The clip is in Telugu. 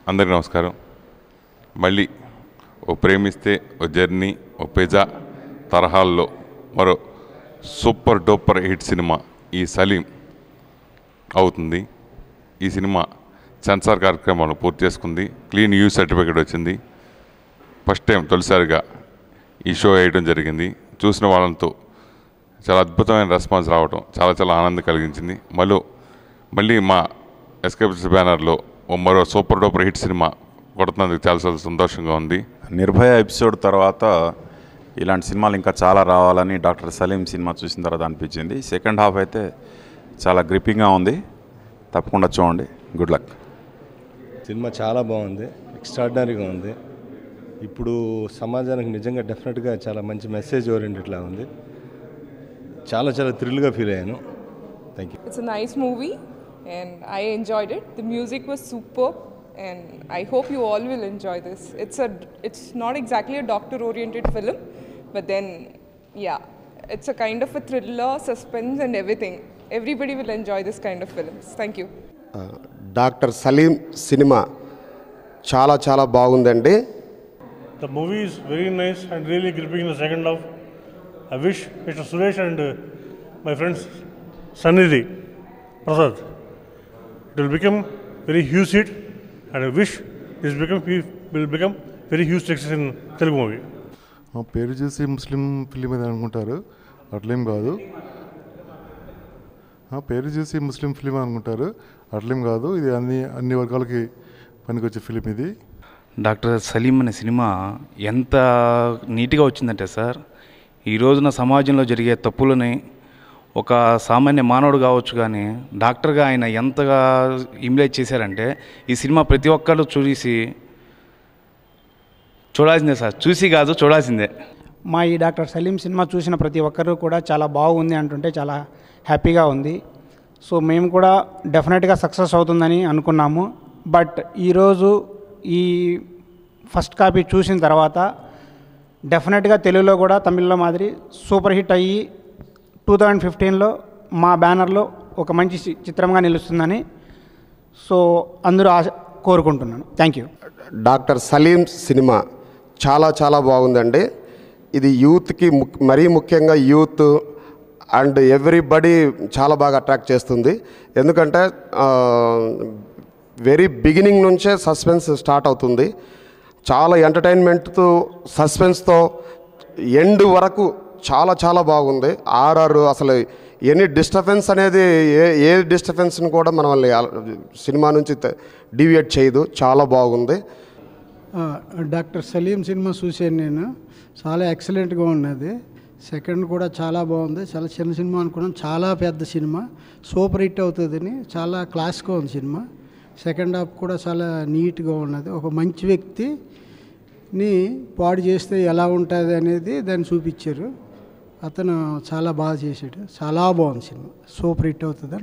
అందరికీ నమస్కారం. మళ్ళీ ఓ ప్రేమిస్తే ఓ జర్నీ ఓ పిజ్జా తరహాల్లో మరో సూపర్ డూపర్ హిట్ సినిమా ఈ సలీం అవుతుంది. ఈ సినిమా సెన్సార్ కార్యక్రమాలు పూర్తి చేసుకుంది. క్లీన్ యూ సర్టిఫికేట్ వచ్చింది. ఫస్ట్ టైం తొలిసారిగా ఈ షో వేయడం జరిగింది. చూసిన వాళ్ళంతో చాలా అద్భుతమైన రెస్పాన్స్ రావడం చాలా ఆనందం కలిగించింది. మళ్ళీ మా ఎస్కేప్స్ బ్యానర్లో మరో సూపర్ డూపర్ హిట్ సినిమా కొడుతున్నందుకు చాలా సంతోషంగా ఉంది. నిర్భయ ఎపిసోడ్ తర్వాత ఇలాంటి సినిమాలు ఇంకా చాలా రావాలని డాక్టర్ సలీం సినిమా చూసిన తర్వాత అనిపించింది. సెకండ్ హాఫ్ అయితే చాలా గ్రిప్పింగ్గా ఉంది. తప్పకుండా చూడండి. Good luck. సినిమా చాలా బాగుంది, ఎక్స్ట్రాడినరీగా ఉంది. ఇప్పుడు సమాజానికి నిజంగా డెఫినెట్గా చాలా మంచి మెసేజ్ ఓరియంటెడ్లా ఉంది. చాలా థ్రిల్గా ఫీల్ అయ్యాను. Thank you. It's a nice movie and I enjoyed it. The music was superb and I hope you all will enjoy this. It's not exactly a doctor oriented film, but then yeah, it's a kind of a thriller, suspense and everything. Everybody will enjoy this kind of films. Thank you. Dr. Salim cinema చాలా బాగుందండి. The movie is very nice and really gripping in the second half. I wish Mr. Suresh and my friends Sannidhi Prasad, it will become very huge hit, and I wish this will become very huge success in Telugu movie. పేరు చూసి ముస్లిం ఫిలిం అని అనుకుంటారు, అట్లేం కాదు. పేరు చూసి ముస్లిం ఫిలిం అనుకుంటారు, అట్లేం కాదు. ఇది అన్ని వర్గాలకి పనికొచ్చే ఫిలిం ఇది. డాక్టర్ సలీం అనే సినిమా ఎంత నీట్గా వచ్చిందంటే సార్, ఈ రోజున సమాజంలో జరిగే తప్పులని ఒక సామాన్య మానవుడు కావచ్చు కానీ డాక్టర్గా ఆయన ఎంతగా ఇమిలేట్ చేశారంటే ఈ సినిమా ప్రతి ఒక్కరు చూడాల్సిందే సార్. చూసి కాదు, చూడాల్సిందే. మా ఈ డాక్టర్ సలీం సినిమా చూసిన ప్రతి ఒక్కరూ కూడా చాలా బాగుంది అంటుంటే చాలా హ్యాపీగా ఉంది. సో మేము కూడా డెఫినెట్గా సక్సెస్ అవుతుందని అనుకున్నాము. బట్ ఈరోజు ఈ ఫస్ట్ కాపీ చూసిన తర్వాత డెఫినెట్గా తెలుగులో కూడా తమిళ్లో మాదిరి సూపర్ హిట్ అయ్యి 2015లో మా బ్యానర్లో ఒక మంచి చిత్రంగా నిలుస్తుందని అందరూ కోరుకుంటున్నాను. Thank you. Doctor Salim cinema చాలా బాగుందండి. ఇది యూత్కి మరీ ముఖ్యంగా యూత్ అండ్ ఎవ్రీబడి చాలా బాగా అట్రాక్ట్ చేస్తుంది. ఎందుకంటే వెరీ బిగినింగ్ నుంచే సస్పెన్స్ స్టార్ట్ అవుతుంది. చాలా ఎంటర్టైన్మెంట్తో సస్పెన్స్తో ఎండ్ వరకు చాలా బాగుంది. ఆర్ఆర్ అసలు ఎనీ డిస్టర్బెన్స్ అనేది ఏ డిస్టర్బెన్స్ని కూడా మనల్ని సినిమా నుంచి డీవియేట్ చేయదు. చాలా బాగుంది. డాక్టర్ సలీం సినిమా చూసాను నేను. చాలా ఎక్సలెంట్గా ఉన్నది. సెకండ్ కూడా చాలా బాగుంది. చాలా చిన్న సినిమా అనుకున్నాను, చాలా పెద్ద సినిమా, సూపర్ హిట్ అవుతుందని. చాలా క్లాస్గా ఉంది సినిమా. సెకండ్ హాఫ్ కూడా చాలా నీట్గా ఉన్నది. ఒక మంచి వ్యక్తిని పాడు చేస్తే ఎలా ఉంటుంది అనేది దాన్ని చూపించారు. అతను చాలా బాగా చేశాడు. చాలా బాగుంది సినిమా, సూపర్ హిట్ అవుతుంది.